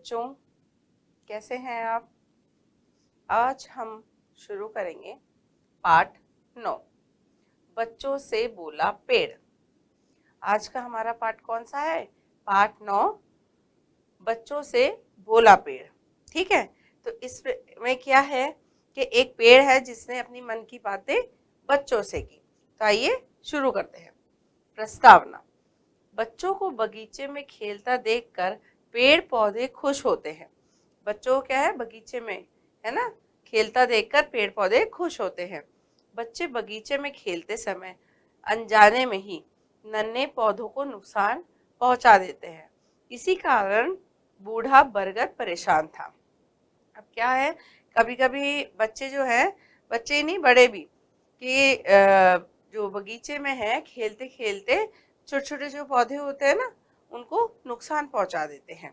बच्चों, कैसे हैं आप? आज हम शुरू करेंगे पाठ 9, बच्चों से बोला पेड़। आज का हमारा पाठ कौन सा है? पाठ 9, बच्चों से बोला पेड़। ठीक है, तो इसमें क्या है कि एक पेड़ है जिसने अपनी मन की बातें बच्चों से की। तो आइए शुरू करते हैं। प्रस्तावना। बच्चों को बगीचे में खेलता देखकर पेड़ पौधे खुश होते हैं। बच्चों को क्या है, बगीचे में है ना, खेलता देखकर पेड़ पौधे खुश होते हैं। बच्चे बगीचे में खेलते समय अनजाने में ही नन्हे पौधों को नुकसान पहुंचा देते हैं। इसी कारण बूढ़ा बरगद परेशान था। अब क्या है, कभी कभी बच्चे जो है, बच्चे नहीं बड़े भी, कि जो बगीचे में है खेलते खेलते छोटे छोटे जो पौधे होते हैं ना, उनको नुकसान पहुंचा देते हैं।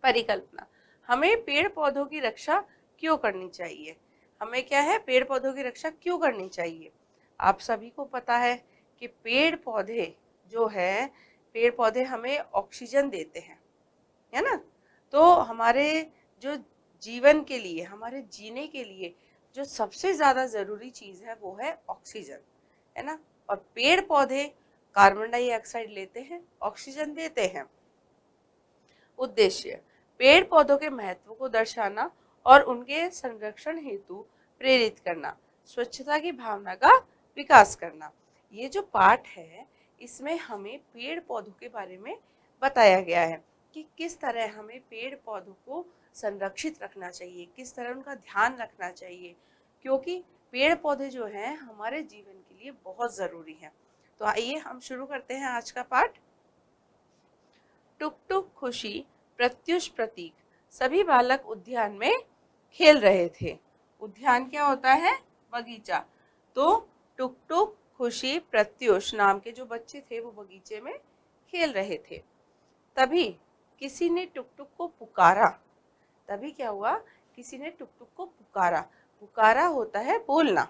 परिकल्पना। हमें पेड़ पौधों की रक्षा क्यों करनी चाहिए? हमें क्या है, पेड़ पौधों की रक्षा क्यों करनी चाहिए? आप सभी को पता है कि पेड़ पौधे जो है, पेड़ पौधे हमें ऑक्सीजन देते हैं, है ना। तो हमारे जो जीवन के लिए, हमारे जीने के लिए जो सबसे ज्यादा जरूरी चीज है वो है ऑक्सीजन, है ना। और पेड़ पौधे कार्बन डाइऑक्साइड लेते हैं, ऑक्सीजन देते हैं। उद्देश्य। पेड़ पौधों के महत्व को दर्शाना और उनके संरक्षण हेतु प्रेरित करना, स्वच्छता की भावना का विकास करना। ये जो पाठ है, इसमें हमें पेड़ पौधों के बारे में बताया गया है कि किस तरह हमें पेड़ पौधों को संरक्षित रखना चाहिए, किस तरह उनका ध्यान रखना चाहिए, क्योंकि पेड़ पौधे जो हैं हमारे जीवन के लिए बहुत जरूरी हैं। तो आइए हम शुरू करते हैं आज का पाठ। टुक टुक खुशी प्रत्युष प्रतीक। सभी बालक उद्यान में खेल रहे थे। उद्यान क्या होता है? बगीचा। तो टुक टुक खुशी प्रत्युष नाम के जो बच्चे थे वो बगीचे में खेल रहे थे। तभी किसी ने टुक टुक को पुकारा। तभी क्या हुआ, किसी ने टुक टुक को पुकारा। पुकारा होता है बोलना।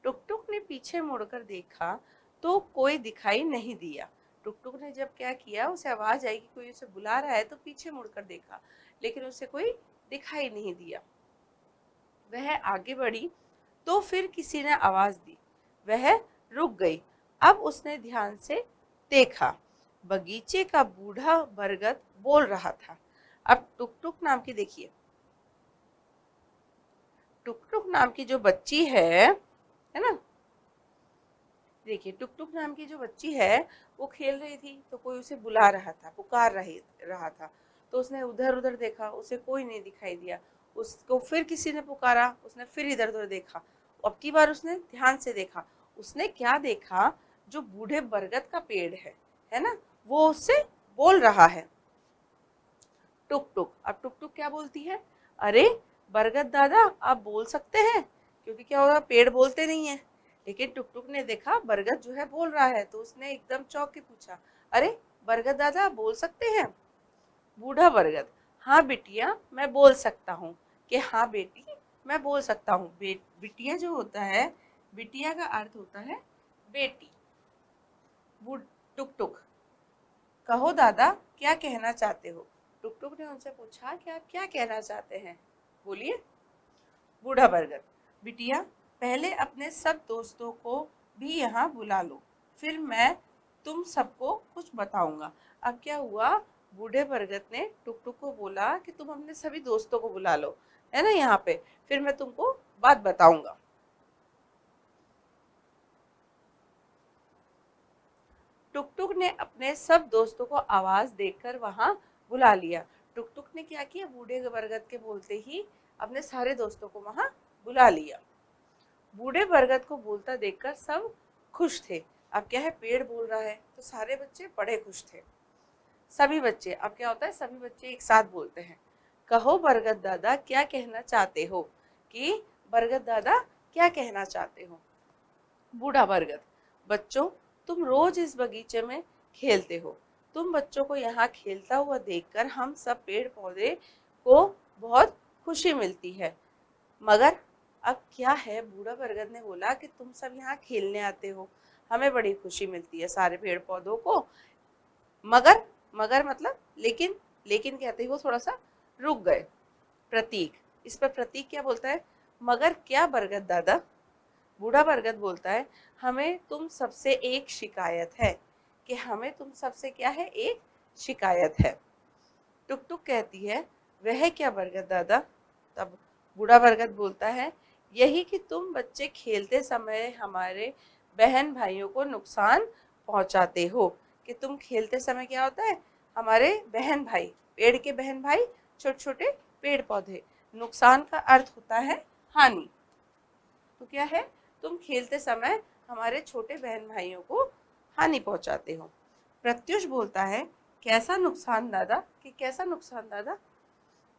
टुक टुक ने पीछे मुड़कर देखा तो कोई दिखाई नहीं दिया। टुक टुक ने जब क्या किया, उसे आवाज आई कि कोई उसे बुला रहा है, तो पीछे मुड़कर देखा, लेकिन उसे कोई दिखाई नहीं दिया। वह आगे बढ़ी तो फिर किसी ने आवाज दी। वह रुक गई। अब उसने ध्यान से देखा। बगीचे का बूढ़ा बरगद बोल रहा था। अब टुक टुक नाम की, देखिए, टुक टुक नाम की जो बच्ची है ना, देखिए टुक टुक नाम की जो बच्ची है वो खेल रही थी, तो कोई उसे बुला रहा था, पुकार रहा था। तो उसने उधर उधर देखा, उसे कोई नहीं दिखाई दिया। उसको फिर किसी ने पुकारा, उसने फिर इधर उधर देखा। अब की बार उसने ध्यान से देखा। उसने क्या देखा, जो बूढ़े बरगद का पेड़ है ना, वो उससे बोल रहा है। टुक टुक। अब टुक टुक क्या बोलती है, अरे बरगद दादा आप बोल सकते हैं, क्योंकि क्या होगा, पेड़ बोलते नहीं है। लेकिन टुक टुक ने देखा बरगद जो है बोल रहा है, तो उसने एकदम चौंक के पूछा, अरे बरगद दादा आप बोल सकते हैं? बूढ़ा बरगद, हाँ बिटिया मैं बोल सकता हूँ। कि हाँ बेटी मैं बोल सकता हूँ। बिटिया जो होता है, बिटिया का अर्थ होता है बेटी। टुक टुक, कहो दादा क्या कहना चाहते हो? टुक टुक ने उनसे पूछा कि आप क्या कहना चाहते हैं, बोलिए। बूढ़ा बरगद, बिटिया पहले अपने सब दोस्तों को भी यहाँ बुला लो, फिर मैं तुम सबको कुछ बताऊंगा। अब क्या हुआ, बूढ़े बरगद ने टुक टुक को बोला कि तुम अपने सभी दोस्तों को बुला लो, है ना, यहाँ पे, फिर मैं तुमको बात बताऊंगा। टुक टुक ने अपने सब दोस्तों को आवाज देकर वहां बुला लिया। टुक टुक ने क्या किया, बूढ़े बरगद के बोलते ही अपने सारे दोस्तों को वहां बुला लिया। बूढ़े बरगद को बोलता देखकर सब खुश थे। अब क्या है, पेड़ बोल रहा है, तो सारे बच्चे बड़े खुश थे। सभी बच्चे, अब क्या होता है, सभी बच्चे एक साथ बोलते हैं, कहो बरगद दादा क्या कहना चाहते हो? कि बरगद दादा क्या कहना चाहते हो? बूढ़ा बरगद, बच्चों तुम रोज इस बगीचे में खेलते हो। तुम बच्चों को यहाँ खेलता हुआ देखकर हम सब पेड़ पौधे को बहुत खुशी मिलती है। मगर अब क्या है, बूढ़ा बरगद ने बोला कि तुम सब यहाँ खेलने आते हो, हमें बड़ी खुशी मिलती है सारे पेड़ पौधों को, मगर, मगर मतलब लेकिन लेकिन कहते ही वो थोड़ा सा रुक गए। प्रतीक, इस पर प्रतीक क्या बोलता है, मगर क्या बरगद दादा। बूढ़ा बरगद बोलता है, हमें तुम सबसे एक शिकायत है, कि हमें तुम सबसे क्या है, एक शिकायत है। टुक टुक कहती है, वह क्या बरगद दादा। तब बूढ़ा बरगद बोलता है, यही कि तुम बच्चे खेलते समय हमारे बहन भाइयों को नुकसान पहुंचाते हो। कि तुम खेलते समय क्या होता है, हमारे बहन भाई, पेड़ के बहन भाई, छोटे छोटे पेड़ पौधे, नुकसान का अर्थ होता है हानि। तो क्या है, तुम खेलते समय हमारे छोटे बहन भाइयों को हानि पहुंचाते हो। प्रत्युष बोलता है, कैसा नुकसान दादा, कि कैसा नुकसान दादा।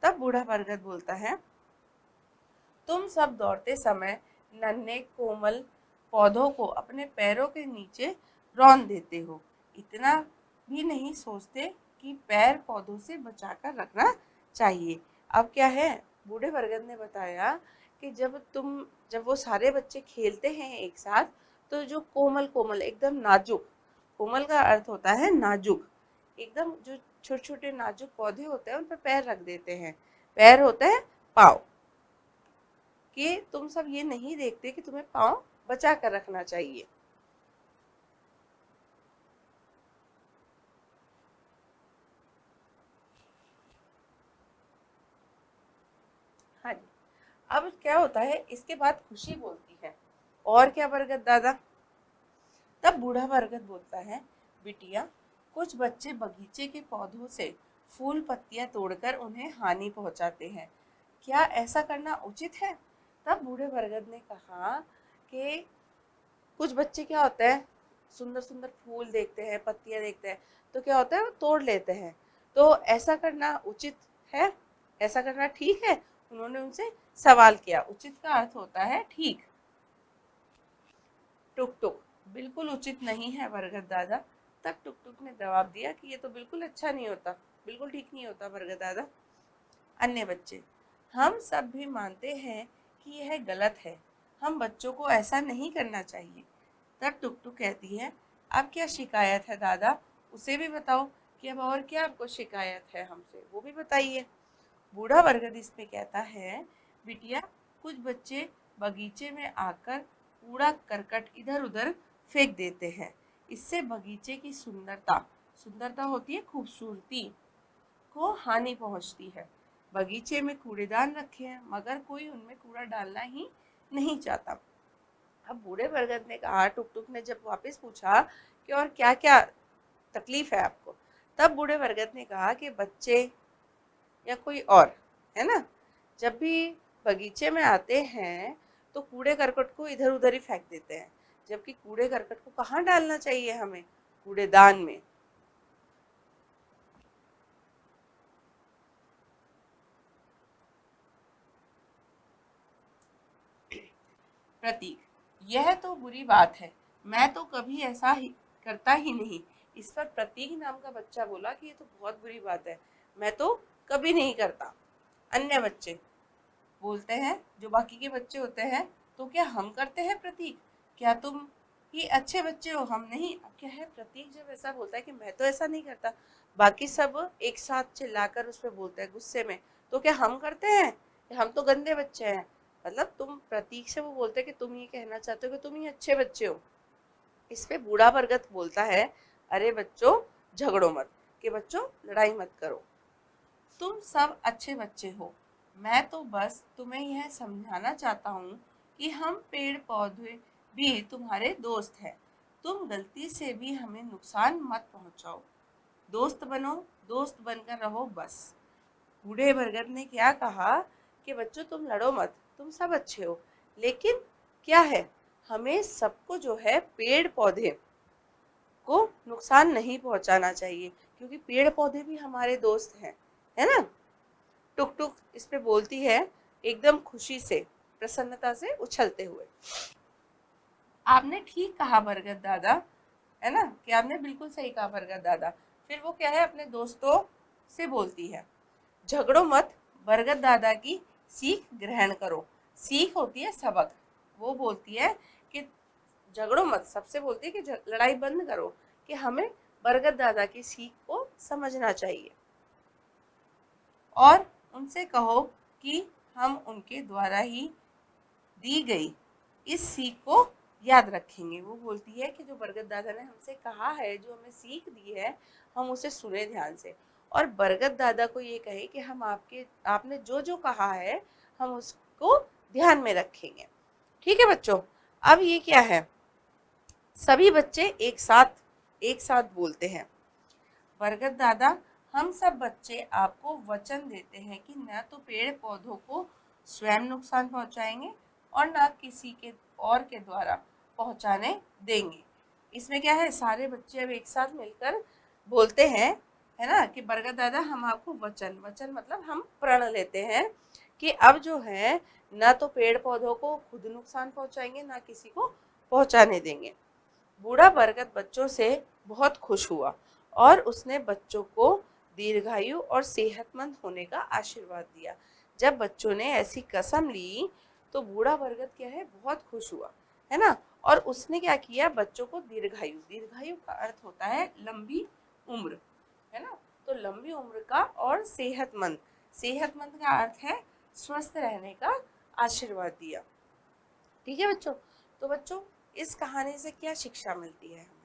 तब बूढ़ा बरगद बोलता है, तुम सब दौड़ते समय नन्हे कोमल पौधों को अपने पैरों के नीचे रौंद देते हो, इतना भी नहीं सोचते कि पैर पौधों से बचाकर रखना चाहिए। अब क्या है, बूढ़े बरगद ने बताया कि जब वो सारे बच्चे खेलते हैं एक साथ, तो जो कोमल कोमल एकदम नाजुक, कोमल का अर्थ होता है नाजुक, एकदम जो छोटे छोटे नाजुक पौधे होते हैं उन पर पैर रख देते हैं। पैर होता है पाँव, कि तुम सब ये नहीं देखते कि तुम्हें पाँव बचा कर रखना चाहिए। हाँ जी। अब क्या होता है, इसके बाद खुशी बोलती है, और क्या बरगद दादा। तब बूढ़ा बरगद बोलता है, बिटिया, कुछ बच्चे बगीचे के पौधों से फूल पत्तियां तोड़कर उन्हें हानि पहुंचाते हैं, क्या ऐसा करना उचित है। तब बूढ़े बरगद ने कहा कि कुछ बच्चे क्या होते हैं, सुंदर सुंदर फूल देखते हैं, पत्तियां देखते हैं, तो क्या होता है वो तोड़ लेते हैं, तो ऐसा करना उचित है, ऐसा करना ठीक है। उन्होंने उनसे सवाल किया, उचित का अर्थ होता है ठीक। टुक टुक, बिल्कुल उचित नहीं है बरगद दादा। तब टुक टुक ने जवाब दिया कि ये तो बिल्कुल अच्छा नहीं होता, बिल्कुल ठीक नहीं होता बरगद दादा। अन्य बच्चे, हम सब भी मानते हैं कि यह गलत है, हम बच्चों को ऐसा नहीं करना चाहिए। तब टुक टुक कहती है, अब क्या शिकायत है दादा, उसे भी बताओ, कि अब और क्या आपको शिकायत है हमसे, वो भी बताइए। बूढ़ा बरगद इस पे कहता है, बिटिया, कुछ बच्चे बगीचे में आकर कूड़ा करकट इधर उधर फेंक देते हैं, इससे बगीचे की सुंदरता, सुंदरता होती है खूबसूरती, को हानि पहुंचती है। बगीचे में कूड़ेदान रखे हैं, मगर कोई उनमें कूड़ा डालना ही नहीं चाहता। अब बूढ़े बरगद ने कहा, टुक टुक ने जब वापस पूछा कि और क्या क्या तकलीफ है आपको, तब बूढ़े बरगद ने कहा कि बच्चे या कोई और, है ना, जब भी बगीचे में आते हैं तो कूड़े करकट को इधर उधर ही फेंक देते हैं, जबकि कूड़े करकट को कहाँ डालना चाहिए हमें, कूड़ेदान में। प्रतीक, यह तो बुरी बात है, मैं तो कभी ऐसा ही करता ही नहीं। इस पर प्रतीक नाम का बच्चा बोला कि ये तो बहुत बुरी बात है, मैं तो कभी नहीं करता। अन्य बच्चे बोलते हैं, जो बाकी के बच्चे होते हैं, तो क्या हम करते हैं प्रतीक, क्या तुम ही अच्छे बच्चे हो, हम नहीं। अब क्या है, प्रतीक जब ऐसा बोलता है कि मैं तो ऐसा नहीं करता, बाकी सब एक साथ चिल्लाकर उस पर बोलते हैं गुस्से में, तो क्या हम करते हैं, हम तो गंदे बच्चे हैं। मतलब तुम, प्रतीक से वो बोलते हैं कि तुम ये कहना चाहते हो कि तुम ही अच्छे बच्चे हो। इस पे बूढ़ा बरगद बोलता है, अरे बच्चों, झगड़ो मत, कि बच्चों लड़ाई मत करो, तुम सब अच्छे बच्चे हो, मैं तो बस तुम्हें यह समझाना चाहता हूँ कि हम पेड़ पौधे भी तुम्हारे दोस्त हैं, तुम गलती से भी हमें नुकसान मत पहुँचाओ, दोस्त बनो, दोस्त बनकर रहो बस। बूढ़े बरगद ने क्या कहा कि बच्चों तुम लड़ो मत, तुम सब अच्छे हो, लेकिन क्या है, हमें सबको जो है पेड़ पौधे को नुकसान नहीं पहुंचाना चाहिए, क्योंकि पेड़ पौधे भी हमारे दोस्त हैं, है ना। टुक टुक इस पे बोलती है, एकदम खुशी से, प्रसन्नता से उछलते हुए, आपने ठीक कहा बरगद दादा, है ना, कि आपने बिल्कुल सही कहा बरगद दादा। फिर वो क्या है, अपने दोस्तों से बोलती है, झगड़ो मत, बरगद दादा की सीख ग्रहण करो। सीख होती है सबक, वो बोलती है कि झगड़ो मत, सबसे बोलती है कि लड़ाई बंद करो, कि हमें बरगद दादा की सीख को समझना चाहिए। और उनसे कहो कि हम उनके द्वारा ही दी गई इस सीख को याद रखेंगे। वो बोलती है कि जो बरगद दादा ने हमसे कहा है, जो हमें सीख दी है, हम उसे सुने ध्यान से और बरगद दादा को ये कहे कि हम आपने जो जो कहा है हम उसको ध्यान में रखेंगे। ठीक है बच्चों, अब ये क्या है, सभी बच्चे एक साथ बोलते हैं। बरगद दादा, हम सब बच्चे आपको वचन देते हैं कि न तो पेड़ पौधों को स्वयं नुकसान पहुंचाएंगे और न किसी के और के द्वारा पहुंचाने देंगे। इसमें क्या है, सारे बच्चे अब एक साथ मिलकर बोलते हैं, है ना, कि बरगद दादा हम आपको वचन मतलब हम प्रण लेते हैं कि अब जो है न तो पेड़ पौधों को खुद नुकसान पहुंचाएंगे ना किसी को पहुंचाने देंगे। बूढ़ा बरगद बच्चों से बहुत खुश हुआ और उसने बच्चों को दीर्घायु और सेहतमंद होने का आशीर्वाद दिया। जब बच्चों ने ऐसी कसम ली तो बूढ़ा बरगद क्या है, बहुत खुश हुआ, है ना, और उसने क्या किया, बच्चों को दीर्घायु, दीर्घायु का अर्थ होता है लंबी उम्र, है ना, तो लंबी उम्र का और सेहतमंद, सेहतमंद का अर्थ है स्वस्थ रहने का आशीर्वाद दिया। ठीक है बच्चों, तो बच्चों इस कहानी से क्या शिक्षा मिलती है हमें?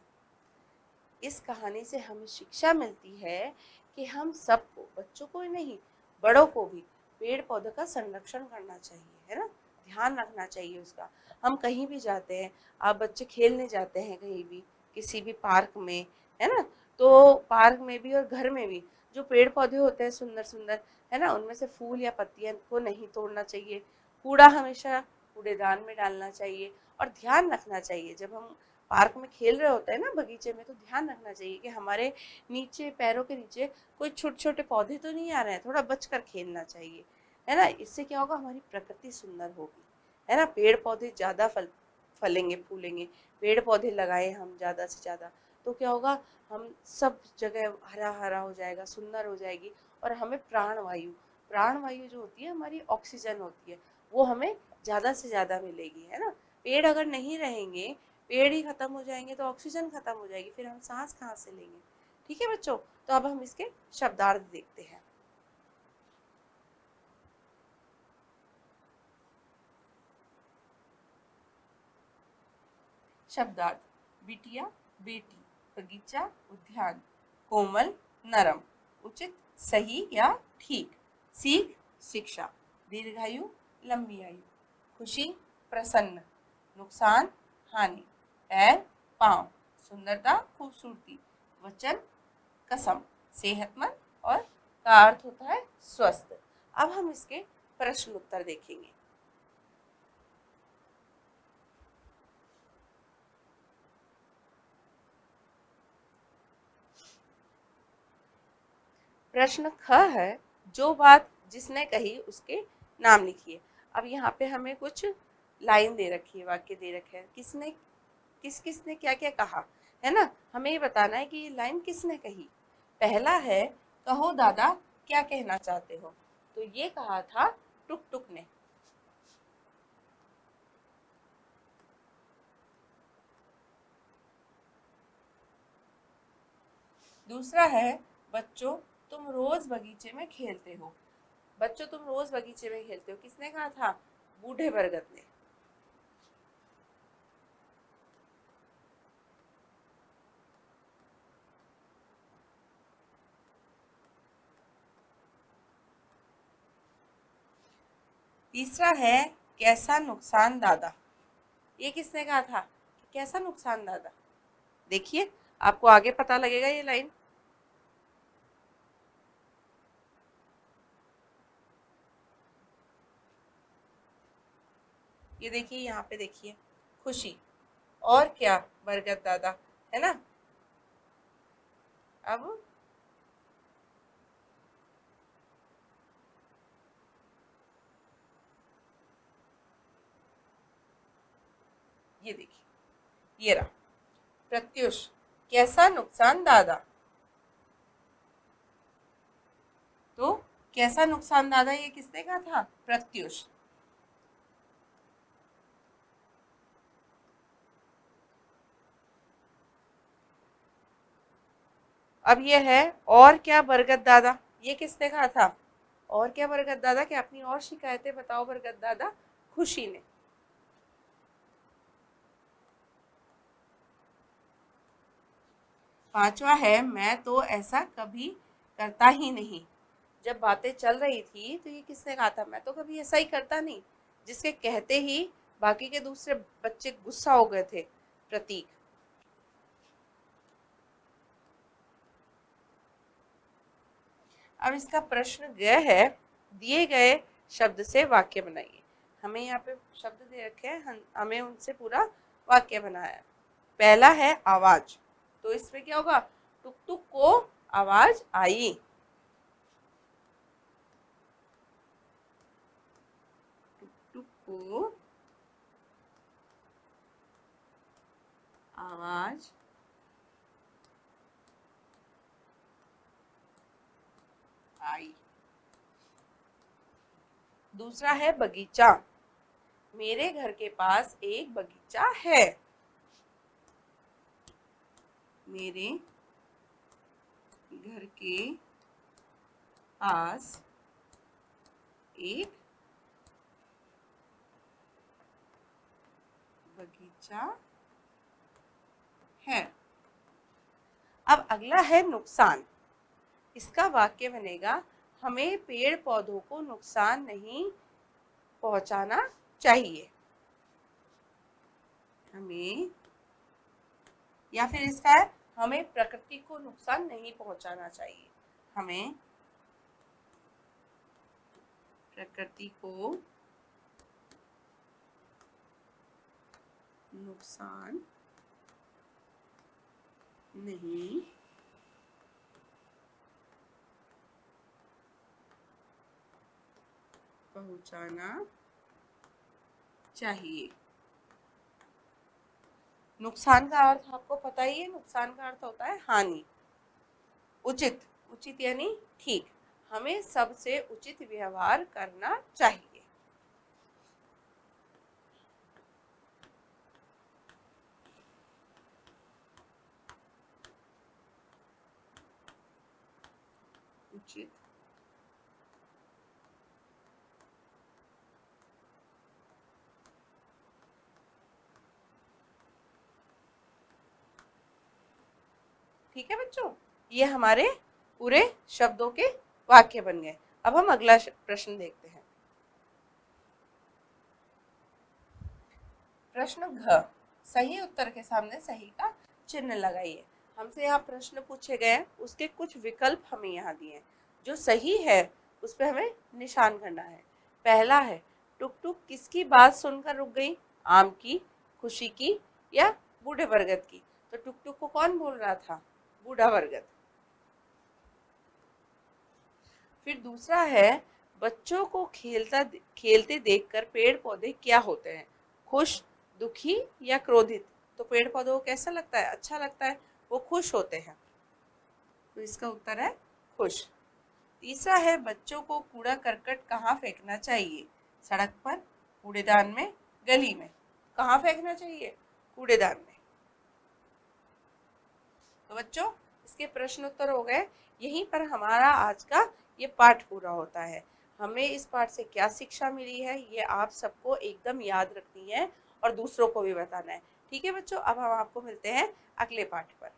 इस कहानी से हमें शिक्षा मिलती है कि हम सबको, बच्चों को ही नहीं बड़ों को भी पेड़ पौधों का संरक्षण करना चाहिए, है ना, ध्यान रखना चाहिए उसका। हम कहीं भी जाते हैं, आप बच्चे खेलने जाते हैं कहीं भी, किसी भी पार्क में, है ना, तो पार्क में भी और घर में भी जो पेड़ पौधे होते हैं सुंदर सुंदर, है ना, उनमें से फूल या पत्तियां को नहीं तोड़ना चाहिए। कूड़ा हमेशा कूड़ेदान में डालना चाहिए और ध्यान रखना चाहिए, जब हम पार्क में खेल रहे होते हैं ना, बगीचे में, तो ध्यान रखना चाहिए कि हमारे नीचे, पैरों के नीचे कोई छोटे छोटे पौधे तो नहीं आ रहे हैं, थोड़ा बचकर खेलना चाहिए, है ना। इससे क्या होगा, हमारी प्रकृति सुंदर होगी, है ना, पेड़ पौधे ज़्यादा फलेंगे फूलेंगे। पेड़ पौधे लगाएं हम ज़्यादा से ज़्यादा, तो क्या होगा, हम सब जगह हरा हरा हो जाएगा, सुंदर हो जाएगी और हमें प्राण वायु जो होती है हमारी ऑक्सीजन होती है, वो हमें ज़्यादा से ज़्यादा मिलेगी, है ना। पेड़ अगर नहीं रहेंगे, पेड़ ही खत्म हो जाएंगे तो ऑक्सीजन खत्म हो जाएगी, फिर हम सांस कहाँ से लेंगे। ठीक है बच्चों, तो अब हम इसके शब्दार्थ देखते हैं। शब्दार्थ, बिटिया, बेटी, बगीचा, उद्यान, कोमल, नरम, उचित, सही या ठीक, सीख, शिक्षा, दीर्घायु, लंबी आयु, खुशी, प्रसन्न, नुकसान, हानि, पैर, पांव, सुंदरता, खूबसूरती, वचन, कसम, सेहतमंद और का अर्थ होता है स्वस्थ। अब हम इसके प्रश्न उत्तर देखेंगे। प्रश्न ख है, जो बात जिसने कही उसके नाम लिखिए। अब यहाँ पे हमें कुछ लाइन दे रखी है, वाक्य दे रखे हैं, किसने, किस किसने क्या क्या कहा, है ना, हमें ये बताना है कि ये लाइन किसने कही। पहला है, कहो दादा क्या कहना चाहते हो, तो ये कहा था टुक टुक ने। दूसरा है, बच्चों तुम रोज बगीचे में खेलते हो, बच्चों तुम रोज बगीचे में खेलते हो, किसने कहा था, बूढ़े बरगद ने। तीसरा है, कैसा नुकसान दादा, ये किसने कहा था, कैसा नुकसान दादा। देखिए आपको आगे पता लगेगा ये लाइन। ये देखिए यहाँ पे देखिए, खुशी और क्या, बरगद दादा, है ना। अब ये देखिए, ये रहा प्रत्युष, कैसा नुकसान दादा, तो कैसा नुकसान दादा ये किसने कहा था, प्रत्युष। अब ये है, और क्या बरगद दादा, ये किसने कहा था, और क्या बरगद दादा, क्या अपनी और शिकायतें बताओ बरगद दादा। खुशी ने। पांचवा है, मैं तो ऐसा कभी करता ही नहीं। जब बातें चल रही थी तो ये किसने कहा था, मैं तो कभी ऐसा ही करता नहीं, जिसके कहते ही बाकी के दूसरे बच्चे गुस्सा हो गए थे। प्रतीक। अब इसका प्रश्न यह है, दिए गए शब्द से वाक्य बनाइए। हमें यहाँ पे शब्द दे रखे हैं, हमें उनसे पूरा वाक्य बनाया है। पहला है आवाज, तो इसमें क्या होगा, टुक टुक को आवाज आई। टुक टुक को आवाज आई। दूसरा है बगीचा, मेरे घर के पास एक बगीचा है। मेरे घर के पास एक बगीचा है। अब अगला है नुकसान, इसका वाक्य बनेगा, हमें पेड़ पौधों को नुकसान नहीं पहुंचाना चाहिए। हमें, या फिर इसका है, हमें प्रकृति को नुकसान नहीं पहुंचाना चाहिए। हमें प्रकृति को नुकसान नहीं पहुंचाना चाहिए। नुकसान का अर्थ आपको पता ही है, नुकसान का अर्थ होता है हानि। उचित, उचित यानी ठीक, हमें सबसे उचित व्यवहार करना चाहिए। उचित ठीक है बच्चों, ये हमारे पूरे शब्दों के वाक्य बन गए। अब हम अगला प्रश्न देखते हैं। प्रश्न घ, सही उत्तर के सामने सही का चिन्ह लगाइए। हमसे यहाँ प्रश्न पूछे गए हैं, उसके कुछ विकल्प हमें यहाँ दिए हैं। जो सही है उस पर हमें निशान करना है। पहला है, टुक टुक किसकी बात सुनकर रुक गई, आम की, खुशी की या बूढ़े बरगद की। तो टुक टुक को कौन बोल रहा था, बूढ़ा बरगद। फिर दूसरा है, बच्चों को खेलते देखकर पेड़ पौधे क्या होते हैं, खुश, दुखी या क्रोधित। तो पेड़ पौधों को कैसा लगता है, अच्छा लगता है, वो खुश होते हैं। तो इसका उत्तर है खुश। तीसरा है, बच्चों को कूड़ा करकट कहाँ फेंकना चाहिए, सड़क पर, कूड़ेदान में, गली में। कहाँ फेंकना चाहिए, कूड़ेदान में। तो बच्चों, इसके प्रश्न उत्तर हो गए। यहीं पर हमारा आज का ये पाठ पूरा होता है। हमें इस पाठ से क्या शिक्षा मिली है, ये आप सबको एकदम याद रखनी है और दूसरों को भी बताना है। ठीक है बच्चों, अब हम आपको मिलते हैं अगले पाठ पर।